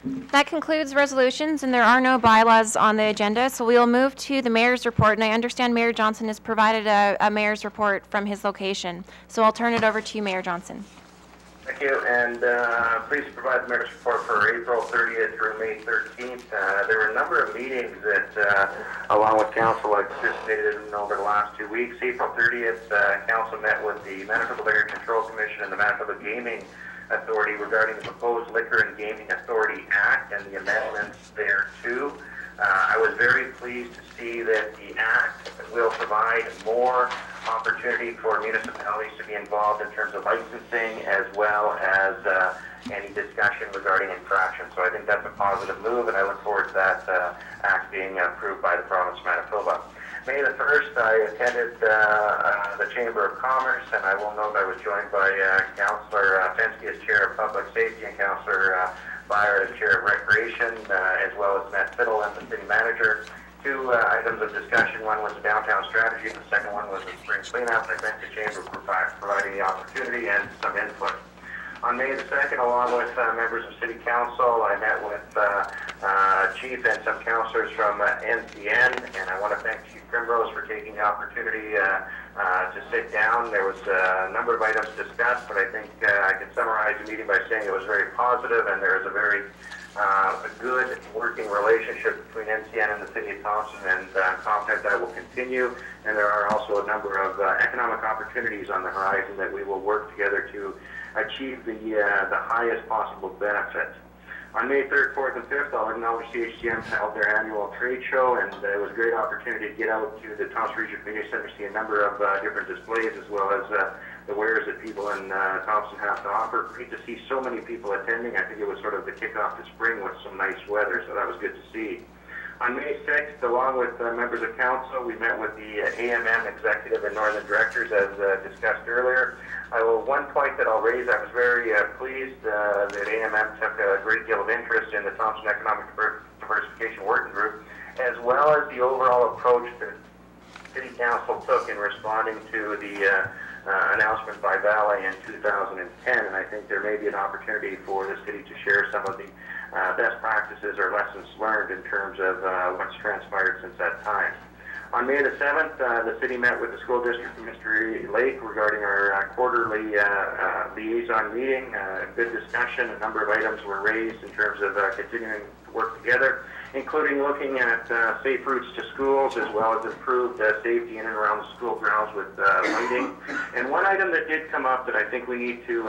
That concludes resolutions, and there are no bylaws on the agenda, so we will move to the mayor's report. And I understand Mayor Johnson has provided a mayor's report from his location. So I'll turn it over to you, Mayor Johnson. Thank you, and please provide the mayor's report for April 30th through May 13th. There were a number of meetings that, along with council, I participated in over the last 2 weeks. April 30th, council met with the Manitoba Liquor Control Commission and the Manitoba Gaming Authority regarding the proposed Liquor and Gaming Authority Act and the amendments thereto. I was very pleased to see that the Act will provide more opportunity for municipalities to be involved in terms of licensing as well as any discussion regarding infractions. So I think that's a positive move, and I look forward to that Act being approved by the province of Manitoba. May the 1st, I attended the Chamber of Commerce, and I will note I was joined by Councillor Fensky as Chair of Public Safety and Councillor Byer as Chair of Recreation, as well as Matt Fiddle and the City Manager. Two items of discussion. One was the downtown strategy, and the second one was the spring cleanup. I thank the Chamber for providing the opportunity and some input. On May the 2nd, along with members of City Council, I met with Chief and some councillors from NCN, and I want to thank Chief Primrose for taking the opportunity to sit down. There was a number of items discussed, but I think I can summarize the meeting by saying it was very positive, and there is a very good working relationship between NCN and the City of Thompson, and I'm confident that will continue. And there are also a number of economic opportunities on the horizon that we will work together to achieve the highest possible benefit. On May 3rd, 4th, and 5th, I'll acknowledge CHCM held their annual trade show, and it was a great opportunity to get out to the Thompson Region Community Center to see a number of different displays, as well as the wares that people in Thompson have to offer. Great to see so many people attending. I think it was sort of the kickoff to spring with some nice weather, so that was good to see. On May 6th, along with members of council, we met with the AMM executive and northern directors, as discussed earlier. One point that I'll raise, I was very pleased that AMM took a great deal of interest in the Thompson Economic Diversification Working Group, as well as the overall approach that City Council took in responding to the announcement by Vale in 2010, and I think there may be an opportunity for the city to share some of the best practices or lessons learned in terms of what's transpired since that time. On May the 7th, the city met with the school district of Mystery Lake regarding our quarterly liaison meeting. Good discussion. A number of items were raised in terms of continuing to work together, including looking at safe routes to schools, as well as improved safety in and around the school grounds with lighting. And one item that did come up that I think we need to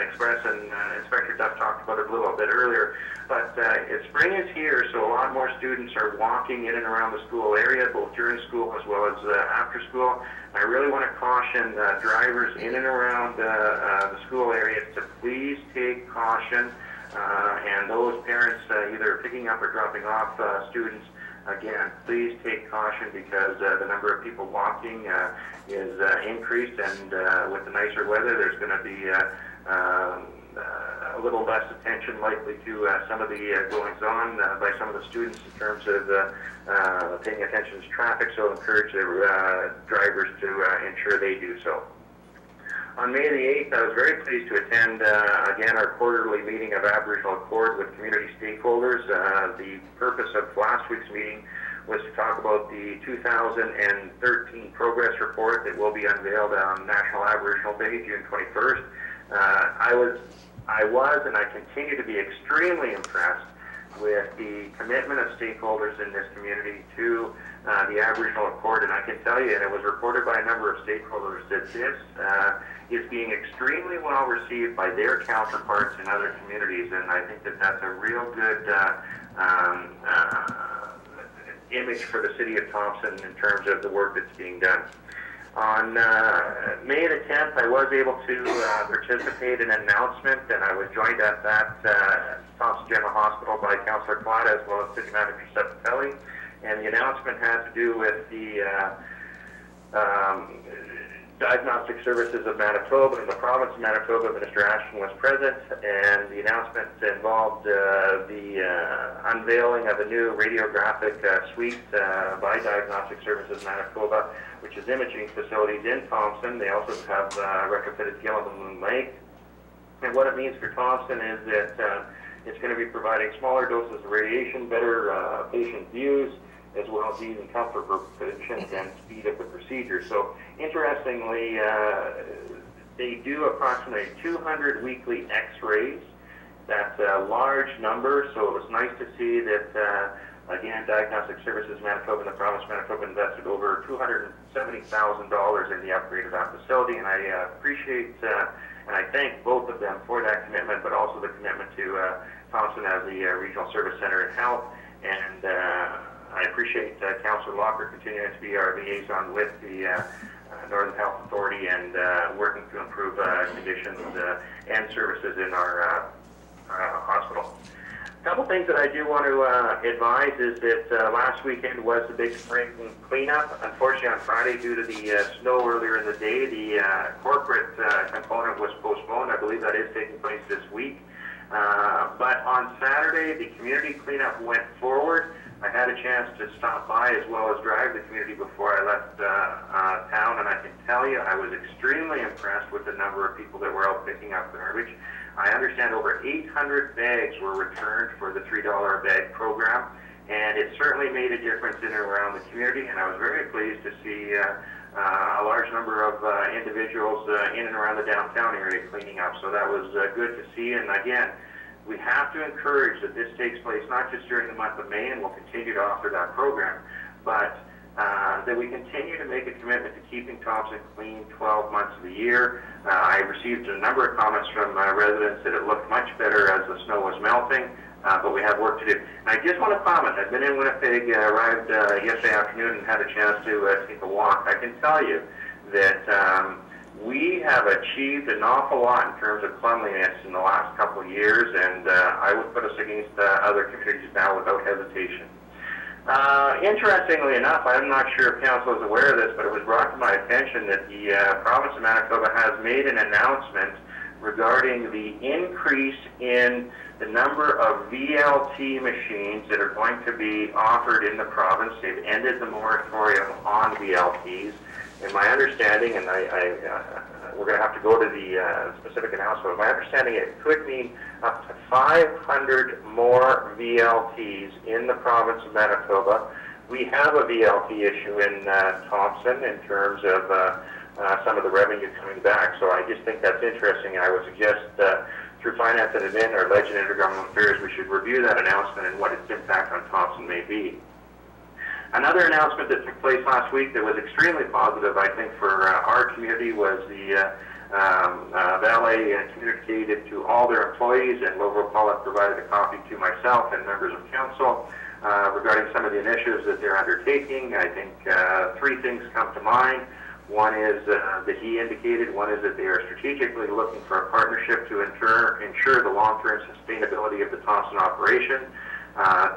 express, and Inspector Duff talked about it a little bit earlier, but spring is here, so a lot more students are walking in and around the school area, both during school as well as after school. I really want to caution drivers in and around the school areas to please take caution, and those parents either picking up or dropping off students, again, please take caution, because the number of people walking is increased, and with the nicer weather, there's going to be a little less attention likely to some of the goings-on by some of the students in terms of paying attention to traffic, so encourage their drivers to ensure they do so. On May the 8th, I was very pleased to attend, again, our quarterly meeting of Aboriginal Accord with community stakeholders. The purpose of last week's meeting was to talk about the 2013 progress report that will be unveiled on National Aboriginal Day, June 21st. I was and I continue to be extremely impressed with the commitment of stakeholders in this community to the Aboriginal Accord, and I can tell you, and it was reported by a number of stakeholders, that this is being extremely well received by their counterparts in other communities, and I think that that's a real good image for the City of Thompson in terms of the work that's being done. On May the 10th, I was able to participate in an announcement, and I was joined at that Thompson General Hospital by Councillor Plata as well as City Manager Sepatelli. And the announcement had to do with the Diagnostic Services of Manitoba. In the province of Manitoba, Minister Ashton was present, and the announcement involved the unveiling of a new radiographic suite by Diagnostic Services Manitoba, which is imaging facilities in Thompson. They also have retrofitted Gilliman Lake. And what it means for Thompson is that It's going to be providing smaller doses of radiation, better patient views, as well as ease and comfort for patients and speed of the procedure. So interestingly, they do approximately 200 weekly x-rays. That's a large number, so it was nice to see that, again, Diagnostic Services Manitoba and the province of Manitoba invested over $270,000 in the upgrade of that facility, and I appreciate and I thank both of them for that commitment, but also the commitment to Thompson as the Regional Service Center in Health. And I appreciate Councillor Locker continuing to be our liaison with the Northern Health Authority and working to improve conditions and services in our hospital. A couple things that I do want to advise is that last weekend was the big spring cleanup. Unfortunately, on Friday, due to the snow earlier in the day, the corporate component was postponed. I believe that is taking place this week. But on Saturday, the community cleanup went forward. I had a chance to stop by as well as drive the community before I left town, and I can tell you I was extremely impressed with the number of people that were out picking up garbage. I understand over 800 bags were returned for the $3 a bag program, and it certainly made a difference in and around the community, and I was very pleased to see a large number of individuals in and around the downtown area cleaning up, so that was good to see. And again, we have to encourage that this takes place not just during the month of May, and we'll continue to offer that program, but that we continue to make a commitment to keeping Thompson clean 12 months of the year. I received a number of comments from residents that it looked much better as the snow was melting, but we have work to do. And I just want to comment, I've been in Winnipeg, arrived yesterday afternoon and had a chance to take a walk. I can tell you that we have achieved an awful lot in terms of cleanliness in the last couple of years, and I would put us against other communities now without hesitation. Interestingly enough, I'm not sure if Council is aware of this, but it was brought to my attention that the province of Manitoba has made an announcement regarding the increase in the number of VLT machines that are going to be offered in the province. They've ended the moratorium on VLTs. In my understanding, and we're going to have to go to the specific announcement, but my understanding it could mean up to 500 more VLTs in the province of Manitoba. We have a VLT issue in Thompson in terms of some of the revenue coming back, so I just think that's interesting. I would suggest through Finance and Admin or Legend Intergovernmental Affairs, we should review that announcement and what its impact on Thompson may be. Another announcement that took place last week that was extremely positive, I think, for our community was the valet communicated to all their employees, and Lovo Pollock provided a copy to myself and members of council regarding some of the initiatives that they're undertaking. I think three things come to mind. One is that he indicated, one is that they are strategically looking for a partnership to ensure the long-term sustainability of the Thompson operation.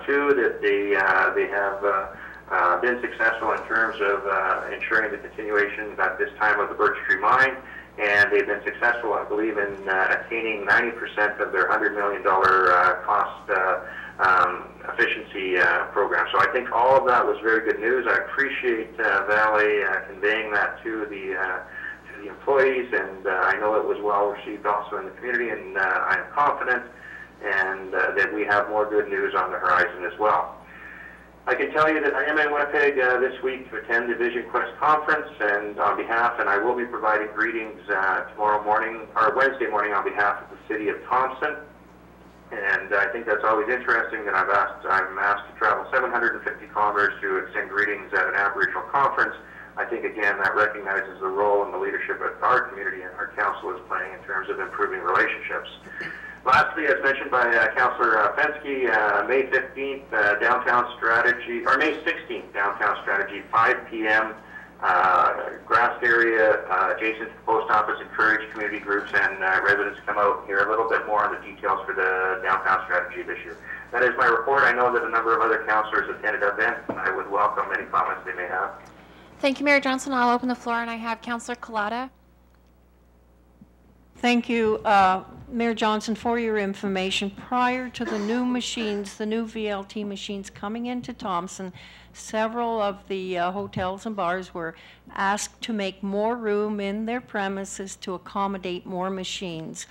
Two, that they have been successful in terms of ensuring the continuation at this time of the Birch Tree Mine, and they've been successful, I believe, in attaining 90% of their $100 million cost efficiency program. So I think all of that was very good news. I appreciate Valley conveying that to the employees, and I know it was well received also in the community, and I am confident and that we have more good news on the horizon as well. I can tell you that I am in Winnipeg this week to attend the Vision Quest conference, and on behalf, and I will be providing greetings tomorrow morning, or Wednesday morning, on behalf of the City of Thompson. And I think that's always interesting that I'm asked to travel 750 kilometers to extend greetings at an Aboriginal conference. I think, again, that recognizes the role and the leadership that our community and our council is playing in terms of improving relationships. Lastly, as mentioned by Councillor Fensky, May 15th, downtown strategy, or May 16th, downtown strategy, 5 p.m., grass area adjacent to the post office. Encourage community groups and residents to come out and hear a little bit more on the details for the downtown strategy this year. That is my report. I know that a number of other councillors attended events, and I would welcome any comments they may have. Thank you, Mayor Johnson. I'll open the floor, and I have Councillor Collada. Thank you, Mayor Johnson, for your information. Prior to the new machines, the new VLT machines coming into Thompson, several of the hotels and bars were asked to make more room in their premises to accommodate more machines.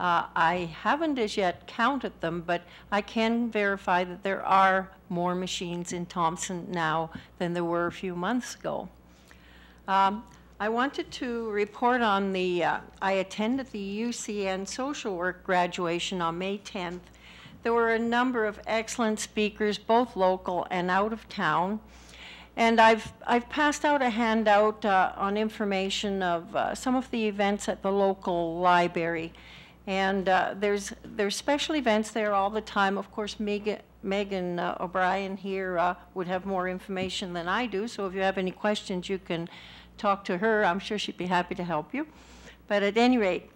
I haven't as yet counted them, but I can verify that there are more machines in Thompson now than there were a few months ago. I wanted to report on I attended the UCN social work graduation on May 10th. There were a number of excellent speakers, both local and out of town. And I've passed out a handout on information of some of the events at the local library. And there's special events there all the time. Of course, Megan O'Brien here would have more information than I do. So if you have any questions, you can talk to her. I'm sure she'd be happy to help you. But at any rate,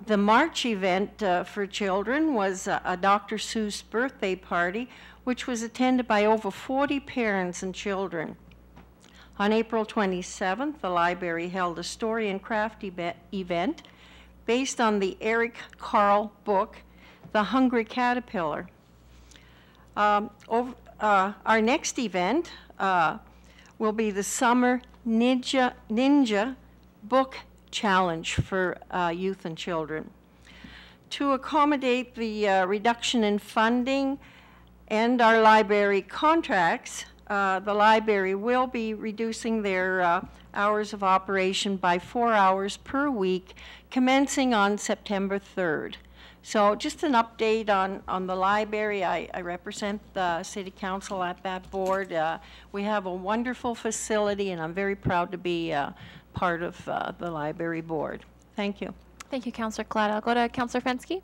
the March event for children was a Dr. Seuss birthday party, which was attended by over 40 parents and children. On April 27th, the library held a story and craft event based on the Eric Carle book, The Hungry Caterpillar. Our next event will be the Summer Ninja Book Challenge for youth and children. To accommodate the reduction in funding and our library contracts, the library will be reducing their hours of operation by 4 hours per week, commencing on September 3rd. So just an update on the library. I represent the City Council at that board. We have a wonderful facility, and I'm very proud to be part of the library board. Thank you. Thank you, Councillor Collette. I'll go to Councillor Fensky.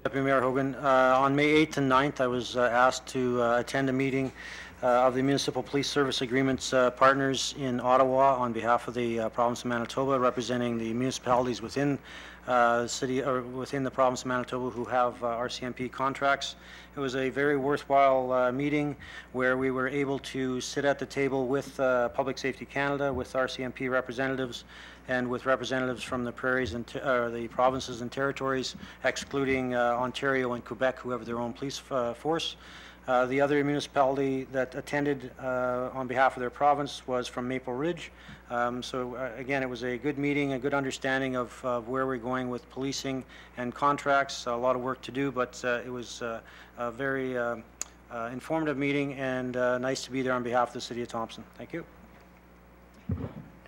Deputy Mayor Hogan, on May 8th and 9th, I was asked to attend a meeting of the Municipal Police Service Agreements partners in Ottawa on behalf of the province of Manitoba, representing the municipalities within city or within the province of Manitoba who have RCMP contracts. It was a very worthwhile meeting where we were able to sit at the table with Public Safety Canada, with RCMP representatives, and with representatives from the prairies and the provinces and territories, excluding Ontario and Quebec, who have their own police force. The other municipality that attended on behalf of their province was from Maple Ridge. Again, it was a good meeting, a good understanding of where we're going with policing and contracts. A lot of work to do, but it was a very informative meeting, and nice to be there on behalf of the City of Thompson. Thank you.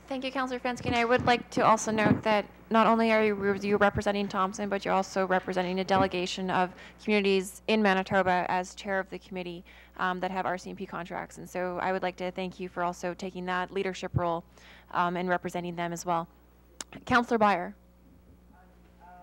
Thank you, Councillor Fensky. And I would like to also note that not only are you representing Thompson, but you're also representing a delegation of communities in Manitoba as chair of the committee that have RCMP contracts. And so I would like to thank you for also taking that leadership role and representing them as well. Councillor Beyer.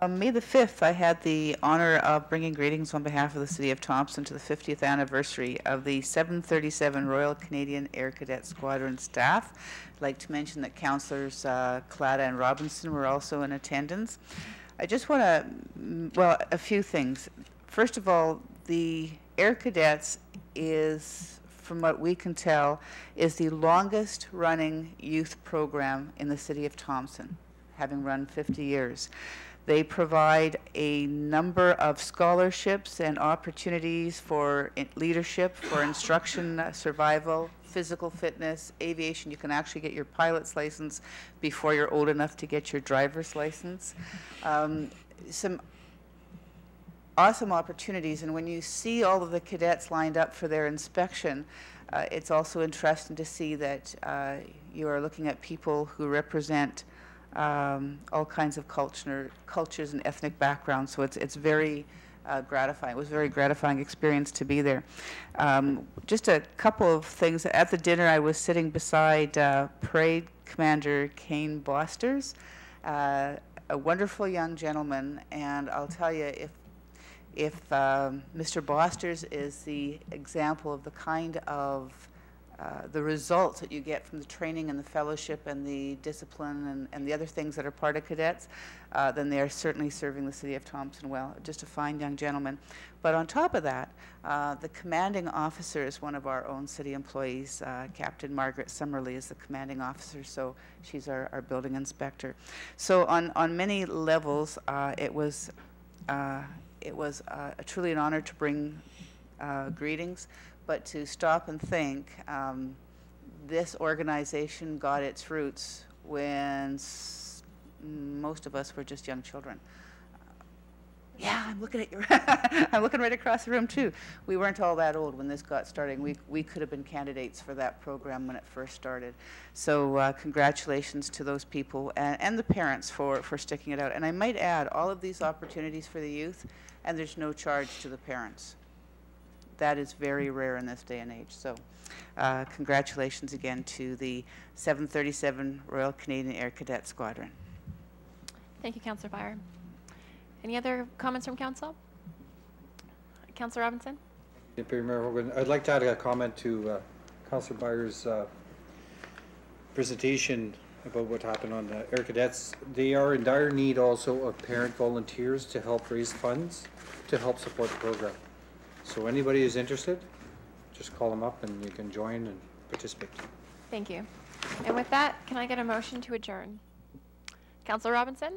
On May the 5th, I had the honor of bringing greetings on behalf of the City of Thompson to the 50th anniversary of the 737 Royal Canadian Air Cadet Squadron staff. I'd like to mention that Councillors Clada and Robinson were also in attendance. I just want to, well, a few things. First of all, the Air Cadets is, from what we can tell, is the longest running youth program in the City of Thompson, having run 50 years. They provide a number of scholarships and opportunities for leadership, for instruction, survival, physical fitness, aviation. You can actually get your pilot's license before you're old enough to get your driver's license. Some awesome opportunities, and when you see all of the cadets lined up for their inspection, it's also interesting to see that you are looking at people who represent all kinds of cultures and ethnic backgrounds. So it's very gratifying. It was a very gratifying experience to be there. Just a couple of things. At the dinner, I was sitting beside Parade Commander Kane Bosters, a wonderful young gentleman, and I'll tell you, if Mr. Bosters is the example of the kind of the results that you get from the training and the fellowship and the discipline and the other things that are part of cadets, then they are certainly serving the City of Thompson well. Just a fine young gentleman. But on top of that, the commanding officer is one of our own city employees. Captain Margaret Summerly is the commanding officer, so she's our building inspector. So on many levels, it was truly an honor to bring greetings. But to stop and think, this organization got its roots when most of us were just young children. Yeah, I'm looking at your, I'm looking right across the room too. We weren't all that old when this got started. We could have been candidates for that program when it first started. So congratulations to those people and the parents for sticking it out. And I might add, all of these opportunities for the youth, and there's no charge to the parents. That is very rare in this day and age. So congratulations again to the 737 Royal Canadian Air Cadet Squadron. Thank you, Councillor Byer. Any other comments from council? Councillor Robinson? Deputy Mayor Hogan, I'd like to add a comment to Councillor Byers' presentation about what happened on the Air Cadets. They are in dire need also of parent volunteers to help raise funds to help support the program. So anybody who's interested, just call them up and you can join and participate. Thank you. And with that, can I get a motion to adjourn? Councillor Robinson?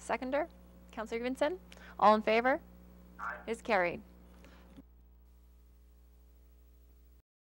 Seconder? Councillor Vinson? All in favor? Is carried.